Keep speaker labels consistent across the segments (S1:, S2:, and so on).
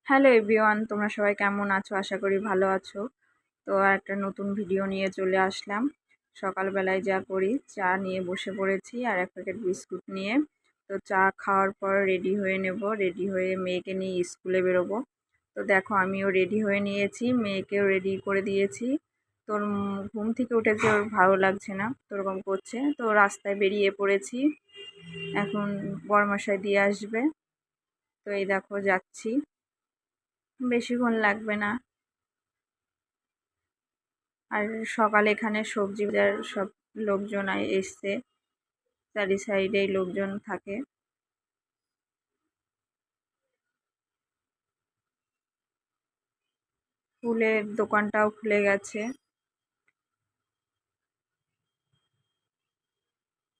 S1: Hello everyone, তোমরা সবাই কেমন আছো? আশা করি ভালো আছো। তো আর একটা নতুন ভিডিও নিয়ে চলে আসলাম। সকালবেলায় যা করি, চা নিয়ে বসে পড়েছি আর এক প্যাকেট বিস্কুট নিয়ে। তো চা খাওয়ার পর রেডি হয়ে নেব, রেডি হয়ে মেয়েকে নিয়ে স্কুলে বেরোবো। তো দেখো আমিও রেডি হয়ে নিয়েছি, মেয়েকেও রেডি করে দিয়েছি। তোর ঘুম থেকে উঠেছে, ওর ভালো লাগছে না, তো ওরকম করছে। তো রাস্তায় বেরিয়ে পড়েছি, এখন বরমশাই দিয়ে আসবে। তো এই দেখো যাচ্ছি, বেশিক্ষণ লাগবে না। আর সকালে এখানে সবজি বাজার সব লোকজন এসছে, চারি সাইডেই লোকজন থাকে। ফুলের দোকানটাও খুলে গেছে।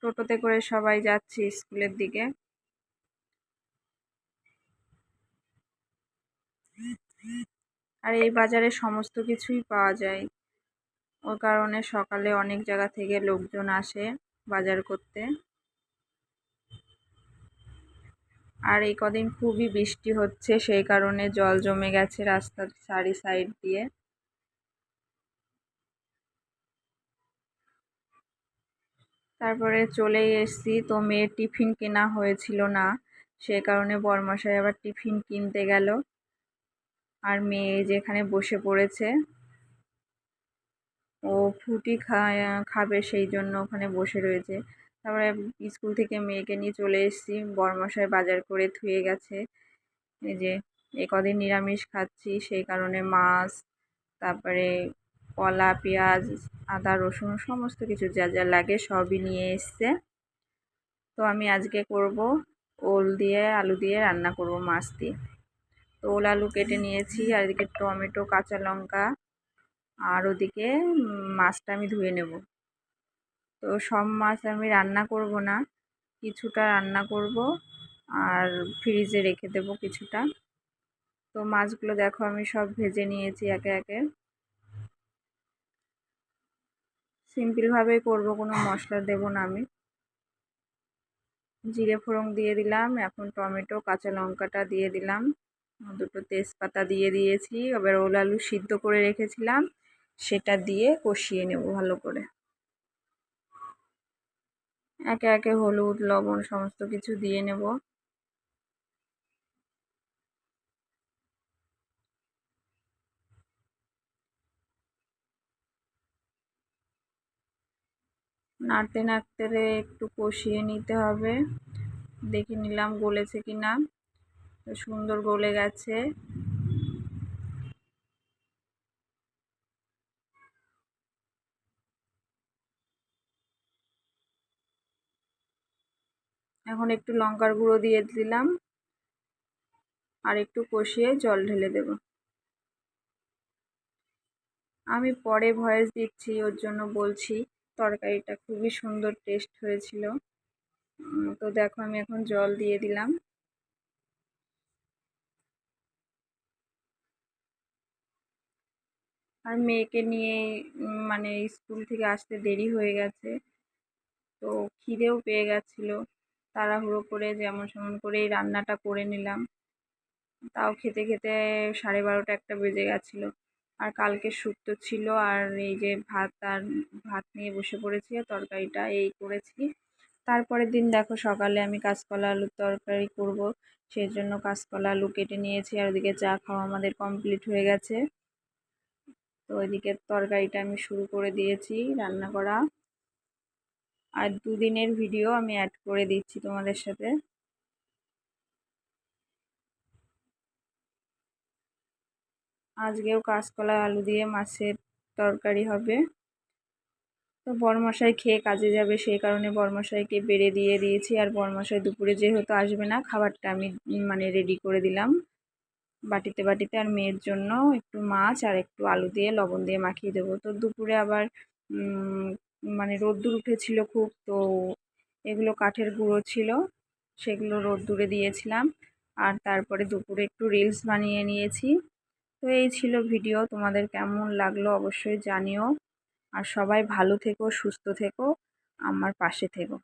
S1: টোটোতে করে সবাই যাচ্ছি স্কুলের দিকে। আর এই বাজারে সমস্ত কিছুই পাওয়া যায়, ওর কারণে সকালে অনেক জায়গা থেকে লোকজন আসে বাজার করতে। আর এই কদিন খুবই বৃষ্টি হচ্ছে, সেই কারণে জল জমে গেছে রাস্তার চারি সাইড দিয়ে। তারপরে চলেই এসেছি। তো মেয়ের টিফিন কেনা হয়েছিল না, সে কারণে বরমশাই আবার টিফিন কিনতে গেল। আর মেয়ে যেখানে বসে পড়েছে, ও ফ্রুটি খাবে, সেই জন্য ওখানে বসে রয়েছে। তারপরে স্কুল থেকে মেয়েকে নিয়ে চলে এসেছি, বরমশাই বাজার করে ধুয়ে গেছে। এই যে এ কদিন নিরামিষ খাচ্ছি, সেই কারণে মাছ, তারপরে কলা, পেঁয়াজ, আদা, রসুন সমস্ত কিছু যা যা লাগে সবই নিয়ে এসছে। তো আমি আজকে করব ওল দিয়ে আলু দিয়ে রান্না করব মাছ দিয়ে। তো ওল আলু কেটে নিয়েছি, আর এদিকে টমেটো, কাঁচা লঙ্কা, আর ওদিকে মাছটা আমি ধুয়ে নেব। তো সব মাছ আমি রান্না করব না, কিছুটা রান্না করব আর ফ্রিজে রেখে দেব কিছুটা। তো মাছগুলো দেখো আমি সব ভেজে নিয়েছি একে একে। সিম্পলভাবেই করব, কোনো মশলা দেব না আমি। জিরে ফোড়ন দিয়ে দিলাম, এখন টমেটো, কাঁচা লঙ্কাটা দিয়ে দিলাম, দুটো তেজপাতা দিয়ে দিয়েছি। এবার ওল আলু সিদ্ধ করে রেখেছিলাম, সেটা দিয়ে কষিয়ে নেব ভালো করে। একে একে হলুদ, লবণ সমস্ত কিছু দিয়ে নেব। নাড়তে নাড়তে একটু কষিয়ে নিতে হবে। দেখে নিলাম গলেছে কিনা, তো সুন্দর গলে গেছে। এখন একটু লঙ্কার গুঁড়ো দিয়ে দিলাম, আর একটু কষিয়ে জল ঢেলে দেব। আমি পরে ভয়েস দিচ্ছি, ওর জন্য বলছি। তরকারিটা খুবই সুন্দর টেস্ট হয়েছিল। তো দেখো আমি এখন জল দিয়ে দিলাম। আর মেয়েকে নিয়ে মানে স্কুল থেকে আসতে দেরি হয়ে গেছে, তো খিদেও পেয়ে গেছিলো। তাড়াহুড়ো করে যেমন সেমন করে এই রান্নাটা করে নিলাম। তাও খেতে খেতে 12:30 একটা বেজে গেছিলো। আর কালকে শুক্তো ছিল, আর এই যে ভাত নিয়ে বসে পড়েছি, আর তরকারিটা এই করেছি। তারপরের দিন দেখো সকালে আমি কাঁচকলা আলুর তরকারি করব, সেই জন্য কাঁচকলা আলু কেটে নিয়েছি। আর ওদিকে চা খাওয়া আমাদের কমপ্লিট হয়ে গেছে। তো ওইদিকে তরকারিটা আমি শুরু করে দিয়েছি রান্না করা। আর দুদিনের ভিডিও আমি অ্যাড করে দিচ্ছি তোমাদের সাথে। আজকেও কাঁচকলা আলু দিয়ে মাছের তরকারি হবে। তো বরমশাই খেয়ে কাজে যাবে, সেই কারণে বরমশাইকে বেড়ে দিয়ে দিয়েছি। আর বরমশাই দুপুরে যেহেতু আসবে না, খাবারটা আমি মানে রেডি করে দিলাম বাটিতে বাটিতে। আর মেয়ের জন্য একটু মাছ আর একটু আলু দিয়ে লবণ দিয়ে মাখিয়ে দেবো। তো দুপুরে আবার মানে রোদ্দুর উঠেছিল খুব, তো এগুলো কাঠের গুঁড়ো ছিল, সেগুলো রোদ্দুরে দিয়েছিলাম। আর তারপরে দুপুরে একটু রিলস বানিয়ে নিয়েছি। তো এই ছিল ভিডিও, তোমাদের কেমন লাগলো অবশ্যই জানিও। আর সবাই ভালো থেকো, সুস্থ থেকো, আমার পাশে থেকো।